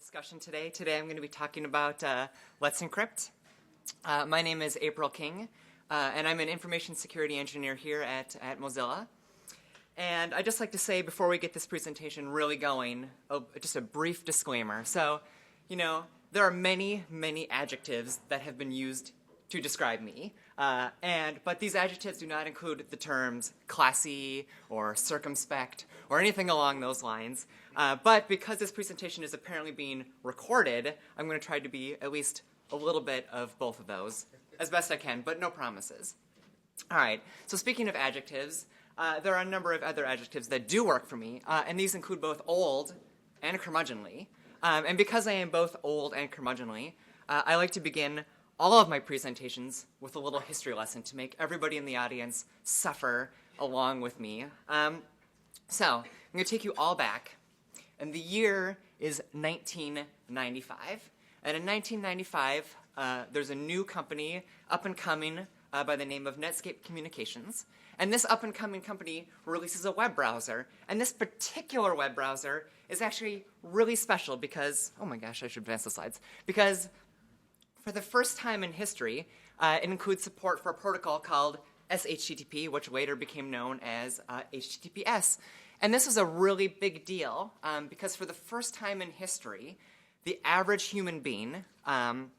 Discussion today. Today I'm going to be talking about Let's Encrypt. My name is April King, and I'm an information security engineer here at Mozilla. And I'd just like to say, before we get this presentation really going, just a brief disclaimer. So, there are many, many adjectives that have been used to describe me, but these adjectives do not include the terms classy or circumspect or anything along those lines. But because this presentation is apparently being recorded, I'm going to try to be at least a little bit of both of those as best I can, but no promises. All right, so speaking of adjectives, there are a number of other adjectives that do work for me, and these include both old and curmudgeonly. And because I am both old and curmudgeonly, I like to begin all of my presentations with a little history lesson to make everybody in the audience suffer along with me. So I'm going to take you all back, and the year is 1995. And in 1995, there's a new company up and coming by the name of Netscape Communications. And this up-and-coming company releases a web browser. And this particular web browser is actually really special because, oh my gosh, I should advance the slides. Because for the first time in history, it includes support for a protocol called SHTTP, which later became known as HTTPS. And this was a really big deal because for the first time in history, the average human being had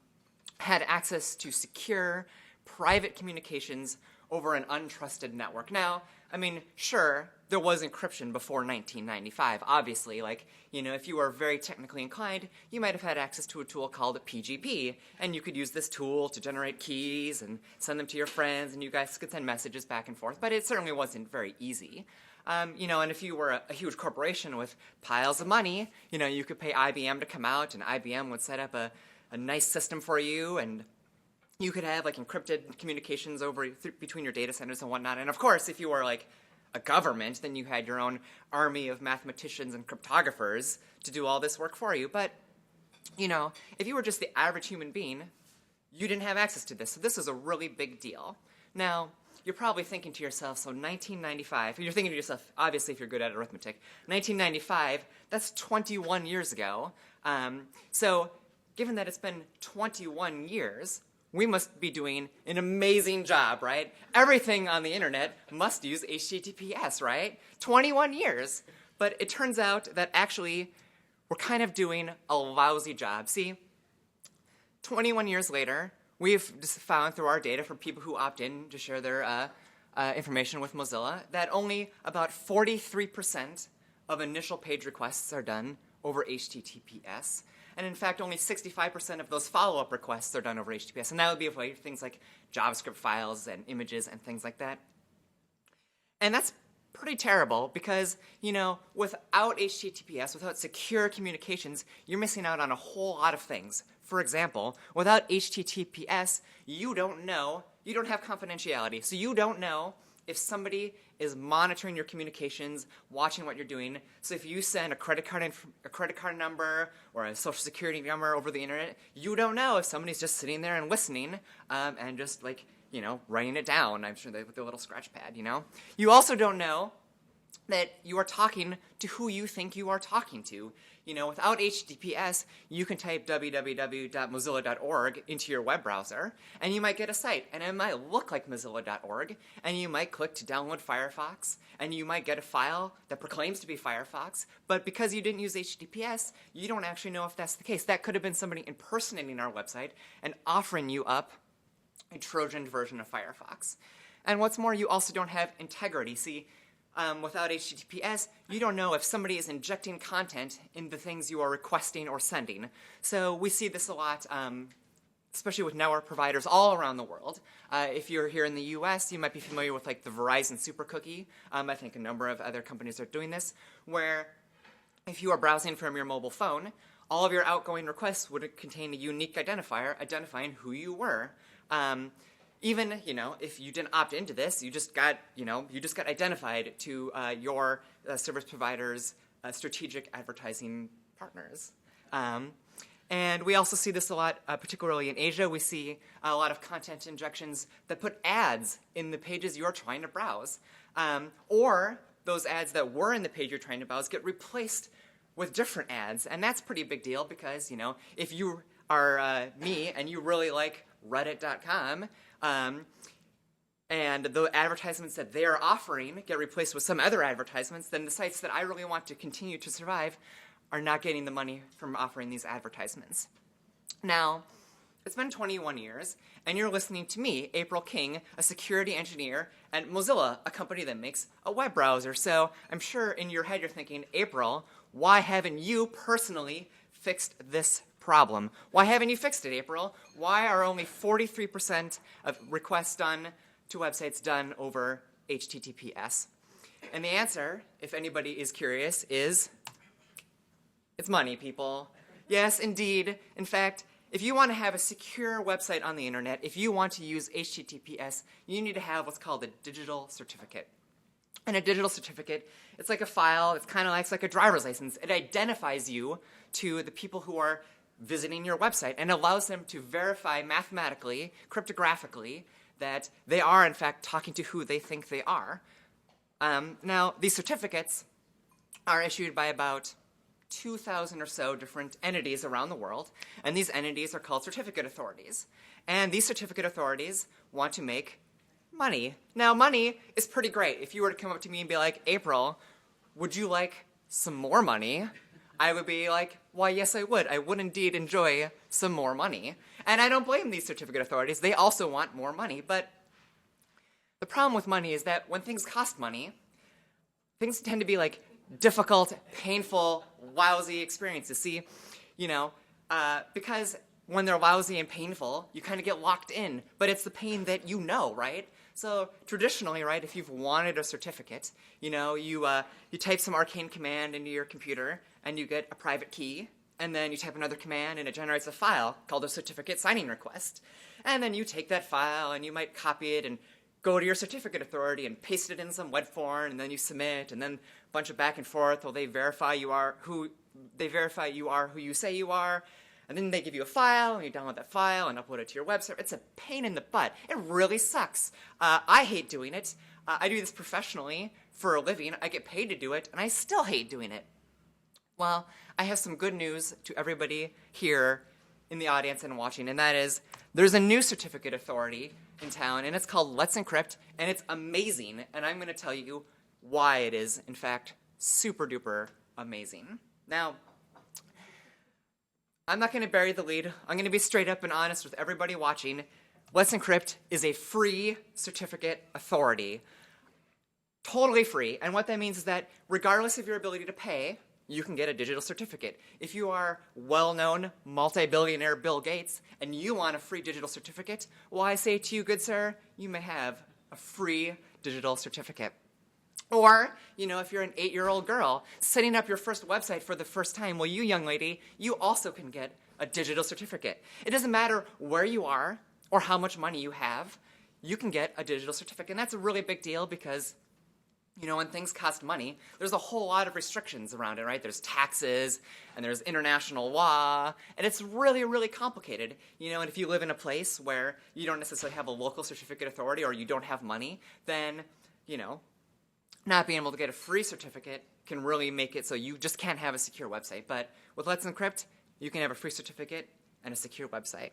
access to secure, private communications over an untrusted network. Now, I mean, sure, there was encryption before 1995, obviously. Like, if you were very technically inclined, you might have had access to a tool called PGP, and you could use this tool to generate keys and send them to your friends, and you guys could send messages back and forth, but it certainly wasn't very easy. And if you were a huge corporation with piles of money, you could pay IBM to come out, and IBM would set up a nice system for you, and you could have encrypted communications between your data centers and whatnot. And of course, if you were a government, then you had your own army of mathematicians and cryptographers to do all this work for you. But, if you were just the average human being, you didn't have access to this. So this is a really big deal. Now, you're probably thinking to yourself, so 1995, you're thinking to yourself, obviously if you're good at arithmetic, 1995, that's 21 years ago. So given that it's been 21 years, we must be doing an amazing job, right? Everything on the internet must use HTTPS, right? 21 years. But it turns out that actually we're kind of doing a lousy job. See, 21 years later, we've just found through our data from people who opt in to share their information with Mozilla that only about 43% of initial page requests are done over HTTPS. And in fact, only 65% of those follow-up requests are done over HTTPS. And that would be for things like JavaScript files and images and things like that. And that's pretty terrible because, without HTTPS, without secure communications, you're missing out on a whole lot of things. For example, without HTTPS, you don't have confidentiality. So you don't know if somebody is monitoring your communications, watching what you're doing. So if you send a credit card number or a social security number over the internet, you don't know if somebody's just sitting there and listening and just writing it down. I'm sure with their little scratch pad, You also don't know that you are talking to who you think you are talking to. Without HTTPS, you can type www.mozilla.org into your web browser, and you might get a site, and it might look like mozilla.org, and you might click to download Firefox, and you might get a file that proclaims to be Firefox, but because you didn't use HTTPS, you don't actually know if that's the case. That could have been somebody impersonating our website and offering you up a Trojan version of Firefox. And what's more, you also don't have integrity. See, without HTTPS, you don't know if somebody is injecting content in the things you are requesting or sending. So we see this a lot, especially with network providers all around the world. If you're here in the US, you might be familiar with the Verizon Super Cookie. I think a number of other companies are doing this, where if you are browsing from your mobile phone, all of your outgoing requests would contain a unique identifier identifying who you were. Even, if you didn't opt into this, you just got identified to your service provider's strategic advertising partners. And we also see this a lot, particularly in Asia. We see a lot of content injections that put ads in the pages you're trying to browse. Or those ads that were in the page you're trying to browse get replaced with different ads. And that's a pretty big deal because, if you are me and you really like reddit.com, and the advertisements that they are offering get replaced with some other advertisements, then the sites that I really want to continue to survive are not getting the money from offering these advertisements. Now, it's been 21 years, and you're listening to me, April King, a security engineer at Mozilla, a company that makes a web browser. So I'm sure in your head you're thinking, April, why haven't you personally fixed this problem? Why haven't you fixed it, April? Why are only 43% of requests done to websites done over HTTPS? And the answer, if anybody is curious, is it's money, people. Yes, indeed. In fact, if you want to have a secure website on the internet, if you want to use HTTPS, you need to have what's called a digital certificate. And a digital certificate, it's like a file, it's kind of like a driver's license. It identifies you to the people who are visiting your website and allows them to verify mathematically, cryptographically, that they are, in fact, talking to who they think they are. Now, these certificates are issued by about 2,000 or so different entities around the world, and these entities are called certificate authorities. And these certificate authorities want to make money. Now, money is pretty great. If you were to come up to me and be like, April, would you like some more money? I would be like, why, yes, I would. I would indeed enjoy some more money. And I don't blame these certificate authorities. They also want more money. But the problem with money is that when things cost money, things tend to be like difficult, painful, lousy experiences. See, because when they're lousy and painful, you kind of get locked in, but it's the pain that you know, right? So traditionally, right, if you've wanted a certificate, you type some arcane command into your computer and you get a private key, and then you type another command and it generates a file called a certificate signing request. And then you take that file and you might copy it and go to your certificate authority and paste it in some web form, and then you submit, and then a bunch of back and forth while they verify you are who you say you are, and then they give you a file, and you download that file and upload it to your web server. It's a pain in the butt. It really sucks. I hate doing it. I do this professionally for a living. I get paid to do it, and I still hate doing it. Well, I have some good news to everybody here in the audience and watching, and that is there's a new certificate authority in town, and it's called Let's Encrypt, and it's amazing, and I'm going to tell you why it is, in fact, super duper amazing. Now, I'm not going to bury the lead. I'm going to be straight up and honest with everybody watching. Let's Encrypt is a free certificate authority. Totally free, and what that means is that regardless of your ability to pay, you can get a digital certificate. If you are well-known multi-billionaire Bill Gates and you want a free digital certificate, well, I say to you, good sir, you may have a free digital certificate. Or, if you're an 8-year-old girl setting up your first website for the first time, well, you young lady, you also can get a digital certificate. It doesn't matter where you are or how much money you have, you can get a digital certificate. And that's a really big deal because when things cost money, there's a whole lot of restrictions around it, right? There's taxes, and there's international law, and it's really, really complicated. And if you live in a place where you don't necessarily have a local certificate authority or you don't have money, then, not being able to get a free certificate can really make it so you just can't have a secure website. But with Let's Encrypt, you can have a free certificate and a secure website.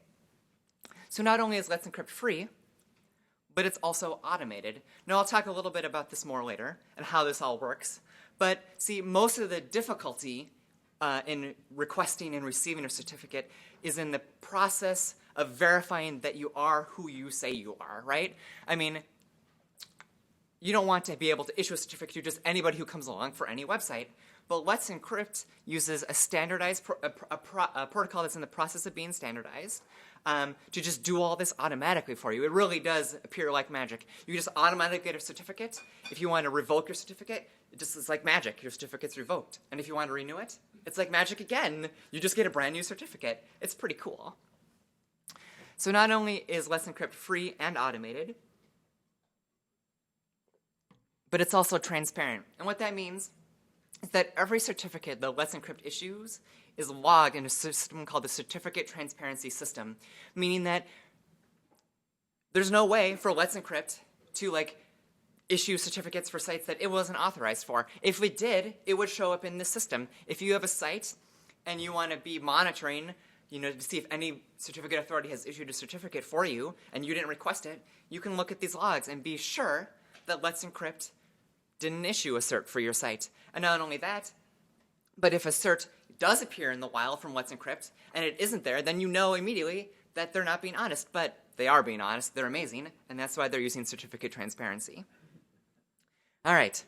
So not only is Let's Encrypt free, but it's also automated. Now, I'll talk a little bit about this more later and how this all works. But see, most of the difficulty in requesting and receiving a certificate is in the process of verifying that you are who you say you are, right? I mean, you don't want to be able to issue a certificate to just anybody who comes along for any website. But Let's Encrypt uses a standardized protocol that's in the process of being standardized to just do all this automatically for you. It really does appear like magic. You just automatically get a certificate. If you want to revoke your certificate, it's like magic. Your certificate's revoked. And if you want to renew it, it's like magic again. You just get a brand new certificate. It's pretty cool. So not only is Let's Encrypt free and automated, but it's also transparent. And what that means is that every certificate that Let's Encrypt issues is logged in a system called the Certificate Transparency System, meaning that there's no way for Let's Encrypt to issue certificates for sites that it wasn't authorized for. If it did, it would show up in the system. If you have a site and you want to be monitoring, to see if any certificate authority has issued a certificate for you and you didn't request it, you can look at these logs and be sure that Let's Encrypt didn't issue a cert for your site. And not only that, but if a cert does appear in the wild from Let's Encrypt and it isn't there, then you know immediately that they're not being honest. But they are being honest. They're amazing. And that's why they're using certificate transparency. All right.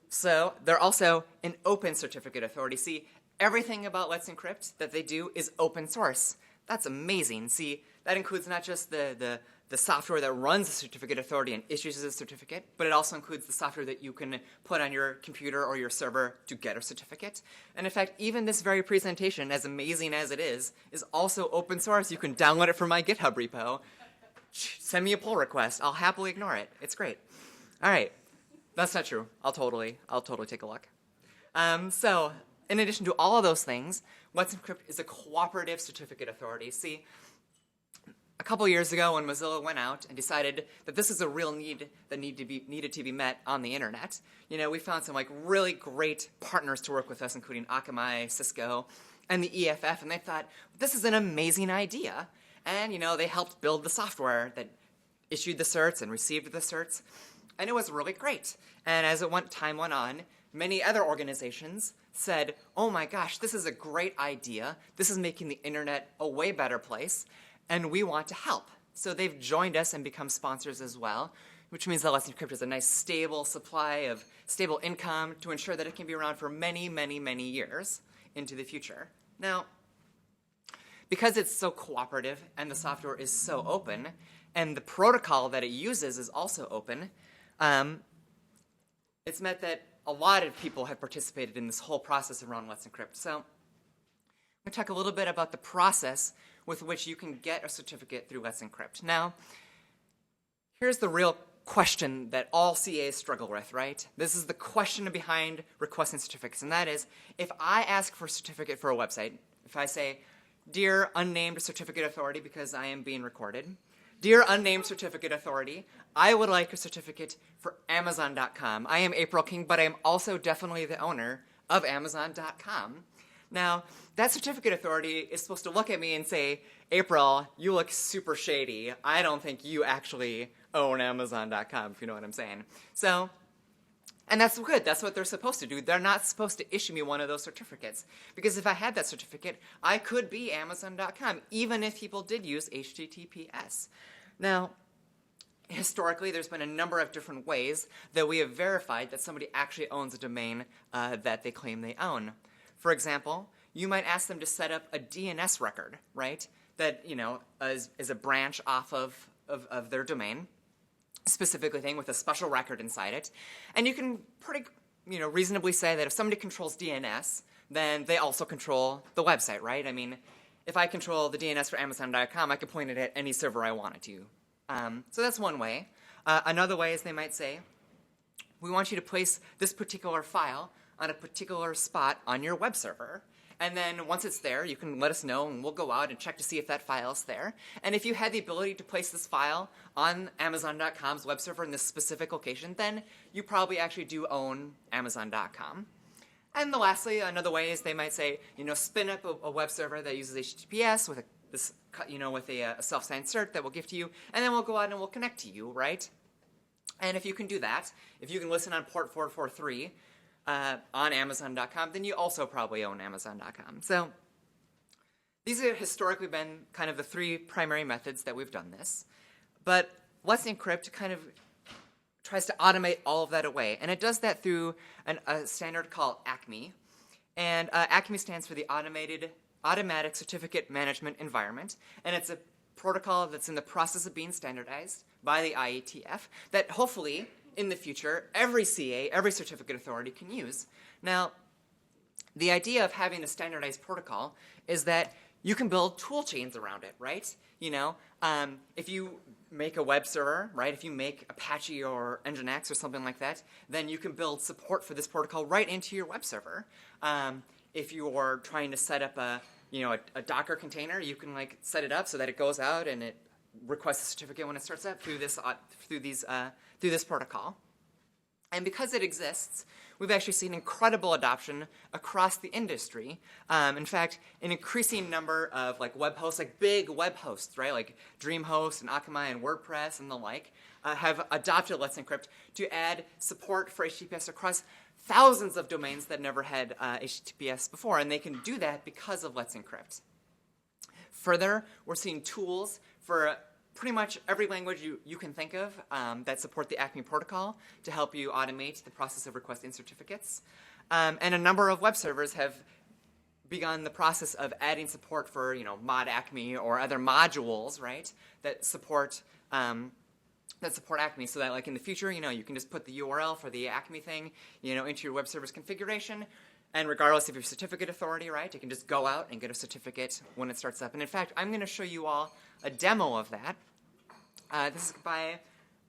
So they're also an open certificate authority. See, everything about Let's Encrypt that they do is open source. That's amazing. See, that includes not just the software that runs the certificate authority and issues a certificate, but it also includes the software that you can put on your computer or your server to get a certificate. And in fact, even this very presentation, as amazing as it is also open source. You can download it from my GitHub repo. Send me a pull request. I'll happily ignore it. It's great. All right. That's not true. I'll totally take a look. So in addition to all of those things, Let's Encrypt is a cooperative certificate authority. See, a couple years ago when Mozilla went out and decided that this is a real need that needed to be met on the internet, we found some really great partners to work with us, including Akamai, Cisco, and the EFF, and they thought, this is an amazing idea. And, they helped build the software that issued the certs and received the certs. And it was really great. And as time went on, many other organizations said, oh my gosh, this is a great idea. This is making the internet a way better place, and we want to help. So they've joined us and become sponsors as well, which means that Let's Encrypt is a nice stable supply of stable income to ensure that it can be around for many, many, many years into the future. Now, because it's so cooperative and the software is so open, and the protocol that it uses is also open, it's meant that a lot of people have participated in this whole process around Let's Encrypt. So I'm going to talk a little bit about the process with which you can get a certificate through Let's Encrypt. Now, here's the real question that all CAs struggle with, right? This is the question behind requesting certificates, and that is, if I ask for a certificate for a website, if I say, dear unnamed certificate authority, because I am being recorded, dear unnamed certificate authority, I would like a certificate for Amazon.com. I am April King, but I am also definitely the owner of Amazon.com. Now, that certificate authority is supposed to look at me and say, April, you look super shady. I don't think you actually own Amazon.com, if you know what I'm saying. So, and that's good. That's what they're supposed to do. They're not supposed to issue me one of those certificates. Because if I had that certificate, I could be Amazon.com, even if people did use HTTPS. Now, historically, there's been a number of different ways that we have verified that somebody actually owns a domain that they claim they own. For example, you might ask them to set up a DNS record, right? That, is a branch off of their domain, specifically thing with a special record inside it. And you can pretty, reasonably say that if somebody controls DNS, then they also control the website, right? I mean, if I control the DNS for Amazon.com, I could point it at any server I wanted to. So that's one way. Another way is they might say, we want you to place this particular file on a particular spot on your web server. And then once it's there, you can let us know, and we'll go out and check to see if that file is there. And if you had the ability to place this file on Amazon.com's web server in this specific location, then you probably actually do own Amazon.com. And lastly, another way is they might say, spin up a web server that uses HTTPS with a self-signed cert that we'll give to you, and then we'll go out and we'll connect to you, right? And if you can do that, if you can listen on port 443 on Amazon.com, then you also probably own Amazon.com. So these have historically been kind of the three primary methods that we've done this. But Let's Encrypt kind of tries to automate all of that away. And it does that through a standard called ACME. And ACME stands for the Automatic Certificate Management Environment. And it's a protocol that's in the process of being standardized by the IETF that hopefully in the future, every CA, every certificate authority can use. Now, the idea of having a standardized protocol is that you can build tool chains around it, right? If you make a web server, right, if you make Apache or Nginx or something like that, then you can build support for this protocol right into your web server. If you're trying to set up a Docker container, you can set it up so that it goes out and it requests a certificate when it starts up through this protocol. And because it exists, we've actually seen incredible adoption across the industry. In fact, an increasing number of web hosts, big web hosts, right, like DreamHost and Akamai and WordPress and the like, have adopted Let's Encrypt to add support for HTTPS across thousands of domains that never had HTTPS before, and they can do that because of Let's Encrypt. Further, we're seeing tools for pretty much every language you can think of that support the ACME protocol to help you automate the process of requesting certificates. And a number of web servers have begun the process of adding support for, mod ACME or other modules, right, that support ACME, so that in the future, you can just put the URL for the ACME thing, into your web server's configuration, and regardless of your certificate authority, right, you can just go out and get a certificate when it starts up. And in fact, I'm going to show you all a demo of that. This is by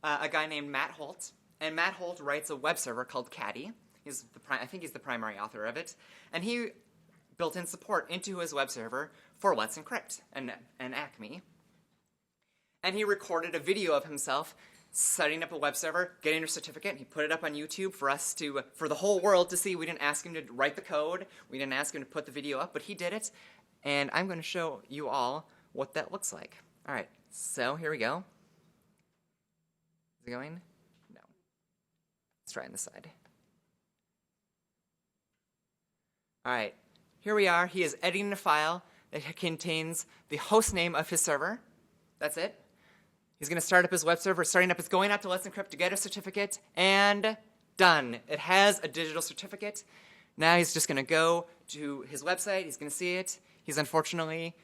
a guy named Matt Holt, and Matt Holt writes a web server called Caddy. I think he's the primary author of it, and he built in support into his web server for Let's Encrypt and ACME. And he recorded a video of himself setting up a web server, getting a certificate. He put it up on YouTube for the whole world to see. We didn't ask him to write the code. We didn't ask him to put the video up, but he did it. And I'm going to show you all what that looks like. All right, so here we go. Is it going? No. Let's try on this side. All right, here we are. He is editing a file that contains the host name of his server. That's it. He's going to start up his web server, it's going out to Let's Encrypt to get a certificate, and done. It has a digital certificate. Now he's just going to go to his website. He's going to see it. He's unfortunately,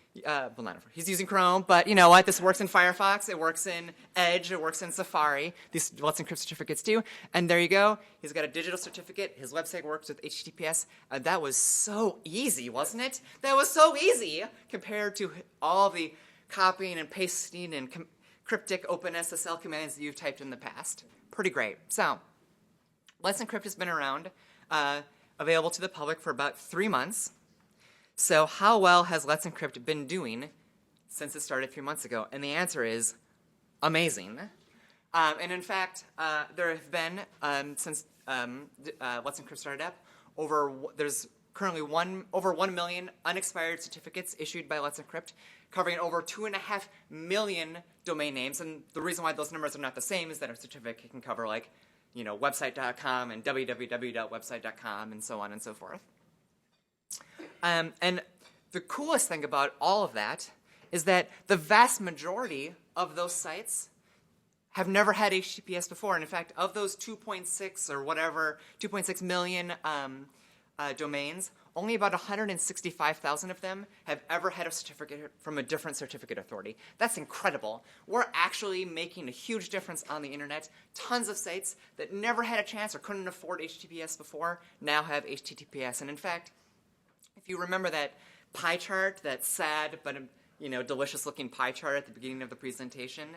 he's using Chrome, but you know what? This works in Firefox. It works in Edge. It works in Safari. These Let's Encrypt certificates do. And there you go. He's got a digital certificate. His website works with HTTPS. That was so easy, wasn't it? That was so easy compared to all the copying and pasting and cryptic OpenSSL commands that you've typed in the past. Pretty great. So, Let's Encrypt has been around, available to the public for about 3 months. So how well has Let's Encrypt been doing since it started 3 months ago? And the answer is amazing. And in fact, there have been, since Let's Encrypt started up, there's currently over 1 million unexpired certificates issued by Let's Encrypt, covering over 2.5 million domain names. And the reason why those numbers are not the same is that a certificate can cover website.com and www.website.com and so on and so forth. And the coolest thing about all of that is that the vast majority of those sites have never had HTTPS before. And in fact, of those 2.6 million domains, only about 165,000 of them have ever had a certificate from a different certificate authority. That's incredible. We're actually making a huge difference on the internet. Tons of sites that never had a chance or couldn't afford HTTPS before now have HTTPS. And in fact, if you remember that pie chart, that sad but delicious-looking pie chart at the beginning of the presentation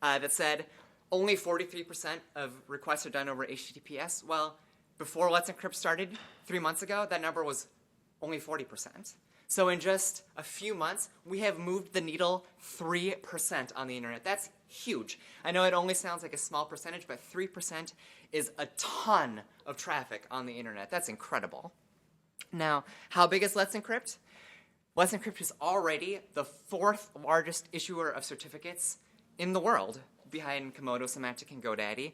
that said only 43% of requests are done over HTTPS, well, before Let's Encrypt started 3 months ago, that number was only 40%. So in just a few months, we have moved the needle 3% on the internet. That's huge. I know it only sounds like a small percentage, but 3% is a ton of traffic on the internet. That's incredible. Now, how big is Let's Encrypt? Let's Encrypt is already the 4th largest issuer of certificates in the world, behind Komodo, Symantec, and GoDaddy.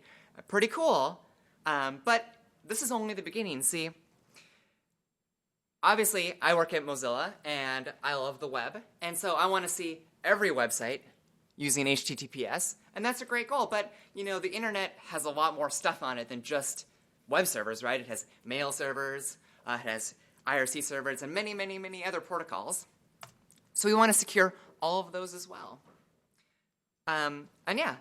Pretty cool, but this is only the beginning. See, obviously, I work at Mozilla, and I love the web, and so I want to see every website using HTTPS, and that's a great goal, but the internet has a lot more stuff on it than just web servers, right? It has mail servers, it has IRC servers, and many, many, many other protocols. So we want to secure all of those as well. And yeah,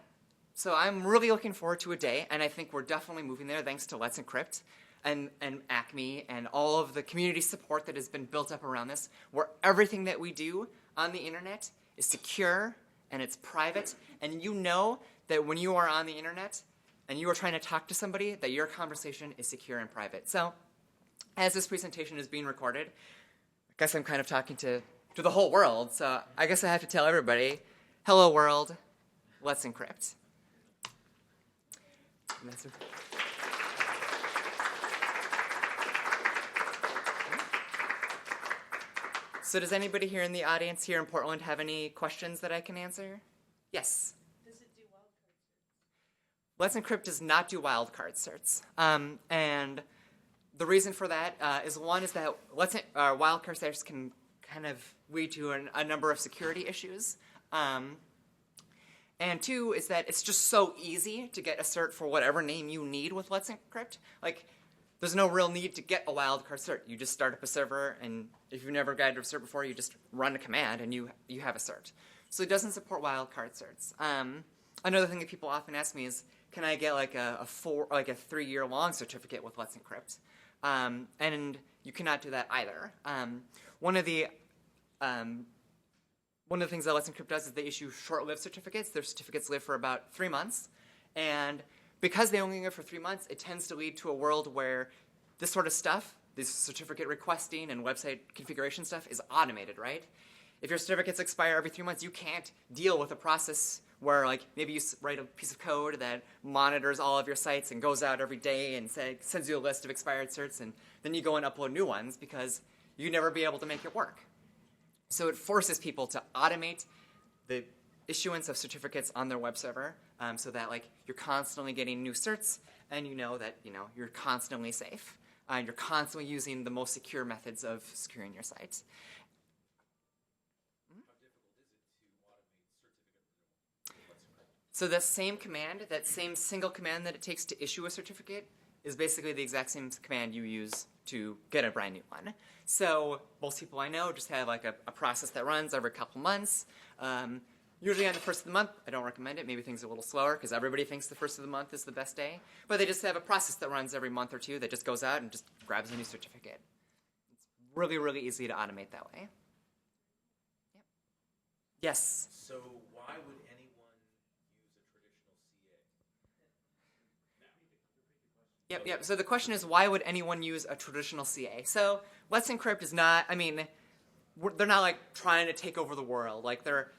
so I'm really looking forward to a day, and I think we're definitely moving there thanks to Let's Encrypt and ACME and all of the community support that has been built up around this, where everything that we do on the internet is secure and it's private, and you know that when you are on the internet and you are trying to talk to somebody, that your conversation is secure and private. So, as this presentation is being recorded, I guess I'm kind of talking to the whole world, so I guess I have to tell everybody, hello world, Let's Encrypt. So does anybody here in the audience here in Portland have any questions that I can answer? Yes? Does it do wildcard search? Let's Encrypt does not do wildcard certs. And the reason for that is one is that wildcard certs can kind of lead to a number of security issues. And two is that it's just so easy to get a cert for whatever name you need with Let's Encrypt. Like, there's no real need to get a wildcard cert. You just start up a server, and if you've never guided a cert before, you just run a command, and you have a cert. So it doesn't support wildcard certs. Another thing that people often ask me is, can I get like a 3-year-long certificate with Let's Encrypt? And you cannot do that either. One of the things that Let's Encrypt does is they issue short-lived certificates. Their certificates live for about 3 months. And because they only live for 3 months, it tends to lead to a world where this sort of stuff, this certificate requesting and website configuration stuff, is automated, right? If your certificates expire every 3 months, you can't deal with a process where, like, maybe you write a piece of code that monitors all of your sites and goes out every day and sends you a list of expired certs, and then you go and upload new ones because you'd never be able to make it work. So it forces people to automate the issuance of certificates on their web server, so that like you're constantly getting new certs, and you know that you're constantly safe, and you're constantly using the most secure methods of securing your site. How difficult is it to automate certificate renewal? So that same command, that same single command that it takes to issue a certificate, is basically the exact same command you use to get a brand new one. So most people I know just have like a process that runs every couple months. Usually on the first of the month, I don't recommend it. Maybe things are a little slower because everybody thinks the first of the month is the best day. But they just have a process that runs every month or two that just goes out and just grabs a new certificate. It's really, really easy to automate that way. Yep. Yes? So why would anyone use a traditional CA? Yep. So the question is, why would anyone use a traditional CA? So Let's Encrypt is not, they're not like trying to take over the world. Like their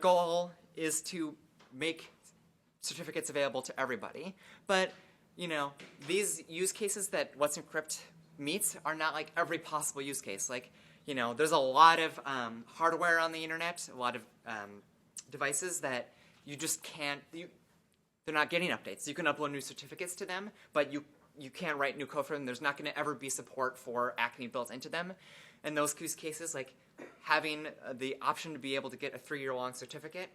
goal is to make certificates available to everybody. But, these use cases that Let's Encrypt meets are not like every possible use case. Like, there's a lot of hardware on the internet, a lot of devices that you just can't, they're not getting updates. You can upload new certificates to them, but you can't write new code for them. There's not going to ever be support for Acme built into them. And those use cases, like having the option to be able to get a 3-year-long certificate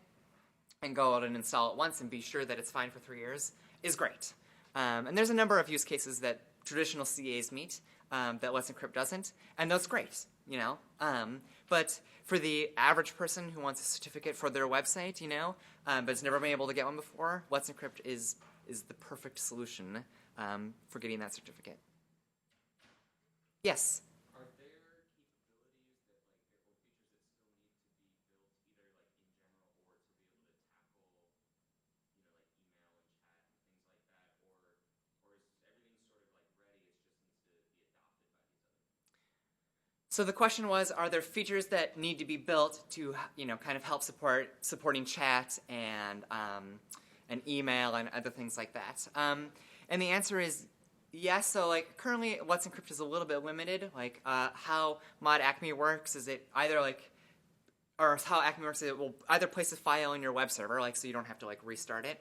and go out and install it once and be sure that it's fine for 3 years is great. And there's a number of use cases that traditional CAs meet that Let's Encrypt doesn't, and that's great, But for the average person who wants a certificate for their website, but has never been able to get one before, Let's Encrypt is the perfect solution for getting that certificate. Yes? Are there capabilities that or features that still need to be built either like in general or to be able to tackle like email and chat and things like that, or is everything sort of like ready, it just needs to be adopted by these other people? So the question was, are there features that need to be built to kind of help supporting chat and email and other things like that? And the answer is yes. So like currently Let's Encrypt is a little bit limited. Like how Mod Acme works is it will either place a file in your web server, like so you don't have to like restart it,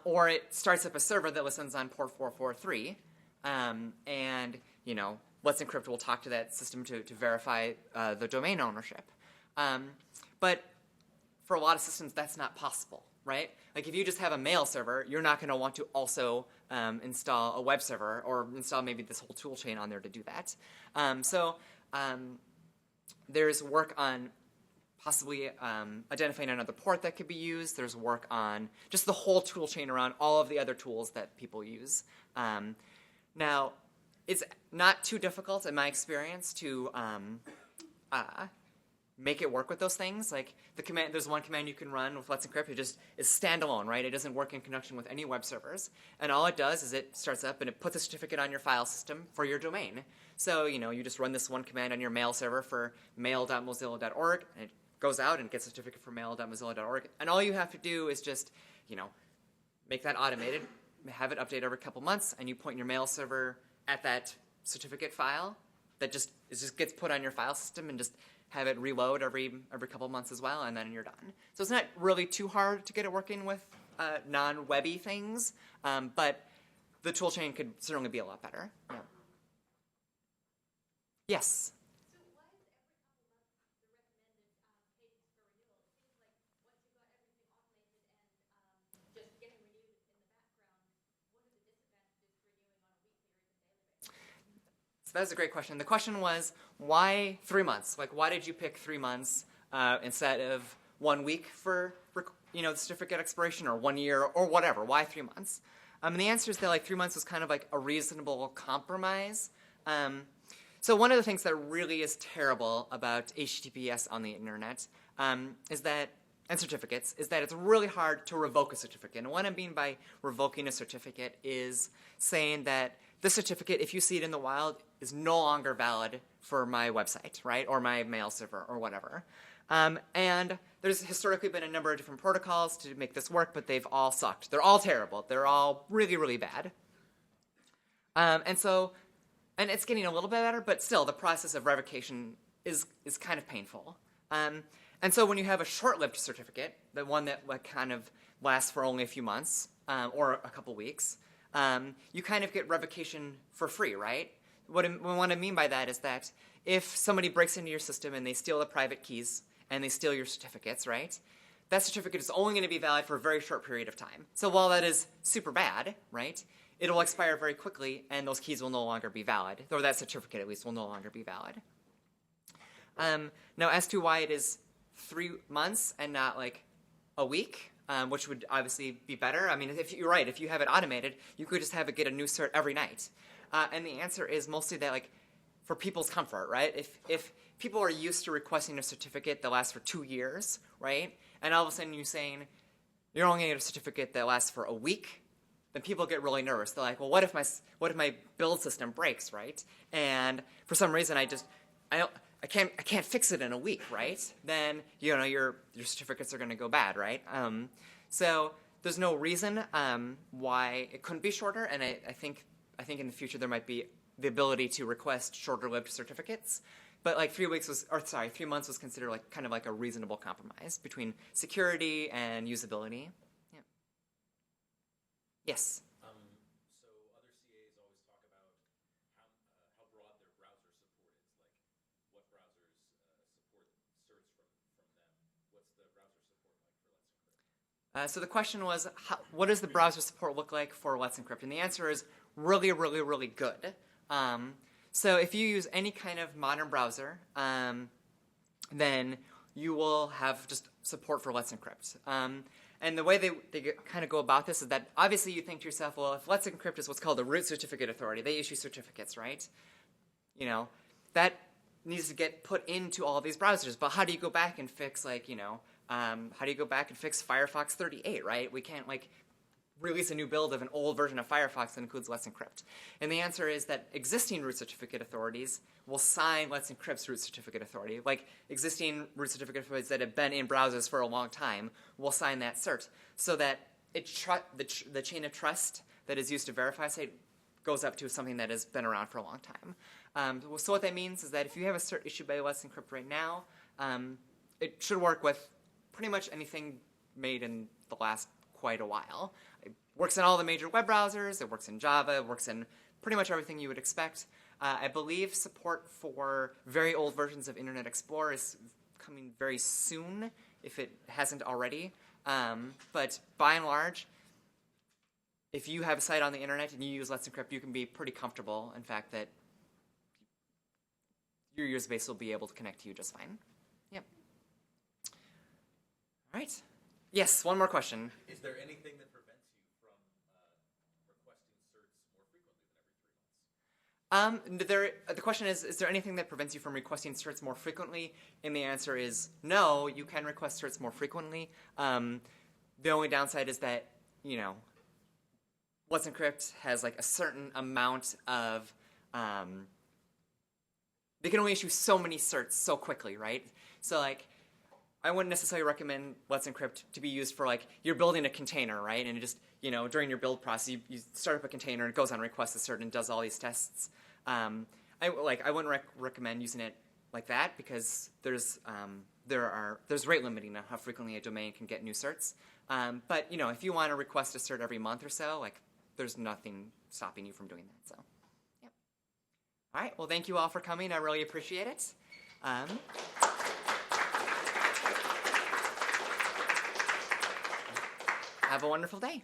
or it starts up a server that listens on port 443, and Let's Encrypt will talk to that system to verify the domain ownership. But for a lot of systems, that's not possible, right? Like if you just have a mail server, you're not going to want to also install a web server or install maybe this whole tool chain on there to do that. So there's work on possibly identifying another port that could be used. There's work on just the whole tool chain around all of the other tools that people use. Now, it's not too difficult in my experience to make it work with those things. Like there's one command you can run with Let's Encrypt. It just is standalone, right? It doesn't work in conjunction with any web servers. And all it does is it starts up and it puts a certificate on your file system for your domain. So, you just run this one command on your mail server for mail.mozilla.org, and it goes out and gets a certificate for mail.mozilla.org. And all you have to do is just, make that automated, have it update every couple months, and you point your mail server at that certificate file, that it just gets put on your file system and just have it reload every couple months as well, and then you're done. So it's not really too hard to get it working with non-webby things, but the toolchain could certainly be a lot better. Yeah. Yes? So why is every couple months the recommended cadence for renewal? It seems like once you've got everything automated and just getting renewed in the background, what are the disadvantages to renewing on a weekly or even daily basis? So that's a great question. The question was, why 3 months? Like, why did you pick 3 months instead of 1 week for the certificate expiration, or 1 year, or whatever? Why 3 months? And the answer is that 3 months was kind of like a reasonable compromise. So one of the things that really is terrible about HTTPS on the internet is that, and certificates, is that it's really hard to revoke a certificate. And what I mean by revoking a certificate is saying that this certificate, if you see it in the wild, is no longer valid for my website, right, or my mail server, or whatever. And there's historically been a number of different protocols to make this work, but they've all sucked. They're all terrible. They're all really, really bad. And it's getting a little bit better, but still, the process of revocation is kind of painful. And so when you have a short-lived certificate, the one that kind of lasts for only a few months or a couple weeks, you kind of get revocation for free, right? What I mean by that is that if somebody breaks into your system and they steal the private keys and they steal your certificates, right, that certificate is only going to be valid for a very short period of time. So while that is super bad, right, it'll expire very quickly and those keys will no longer be valid, or that certificate at least will no longer be valid. Now, as to why it is 3 months and not like a week, which would obviously be better. I mean, if you're right, if you have it automated, you could just have it get a new cert every night. And the answer is mostly that, like, for people's comfort, right? If people are used to requesting a certificate that lasts for 2 years, right, and all of a sudden you're saying you're only going to get a certificate that lasts for a week, then people get really nervous. They're like, well, what if my build system breaks, right? And for some reason I can't fix it in a week, right? Then your certificates are going to go bad, right? So there's no reason why it couldn't be shorter, and I think in the future there might be the ability to request shorter-lived certificates. But like 3 months was considered like kind of like a reasonable compromise between security and usability. Yeah. Yes. So other CAs always talk about how broad their browser support is, like what browsers support certs from them. What's the browser support like for Let's Encrypt? So the question was, what does the browser support look like for Let's Encrypt? And the answer is really, really, really good. So if you use any kind of modern browser, then you will have just support for Let's Encrypt. And the way they kind of go about this is that obviously you think to yourself, well, if Let's Encrypt is what's called a root certificate authority, they issue certificates, right? That needs to get put into all of these browsers. But how do you go back and fix how do you go back and fix Firefox 38, right? We can't release a new build of an old version of Firefox that includes Let's Encrypt. And the answer is that existing root certificate authorities will sign Let's Encrypt's root certificate authority. Like existing root certificate authorities that have been in browsers for a long time will sign that cert, so that the chain of trust that is used to verify a site goes up to something that has been around for a long time. So what that means is that if you have a cert issued by Let's Encrypt right now, it should work with pretty much anything made in the last quite a while. It works in all the major web browsers, it works in Java, it works in pretty much everything you would expect. I believe support for very old versions of Internet Explorer is coming very soon, if it hasn't already. But by and large, if you have a site on the internet and you use Let's Encrypt, you can be pretty comfortable, in fact, that your user base will be able to connect to you just fine. Yep. All right. Yes, one more question. Is there anything that prevents you from requesting certs more frequently than every 3 months? The question is there anything that prevents you from requesting certs more frequently? And the answer is no, you can request certs more frequently. The only downside is that, Let's Encrypt has a certain amount of, they can only issue so many certs so quickly, right? So I wouldn't necessarily recommend Let's Encrypt to be used for you're building a container, right? And it just, during your build process, you start up a container and it goes on request a cert and does all these tests. I wouldn't recommend using it like that because there's rate limiting on how frequently a domain can get new certs. But if you want to request a cert every month or so, like there's nothing stopping you from doing that. So, yep. All right. Well, thank you all for coming. I really appreciate it. Have a wonderful day.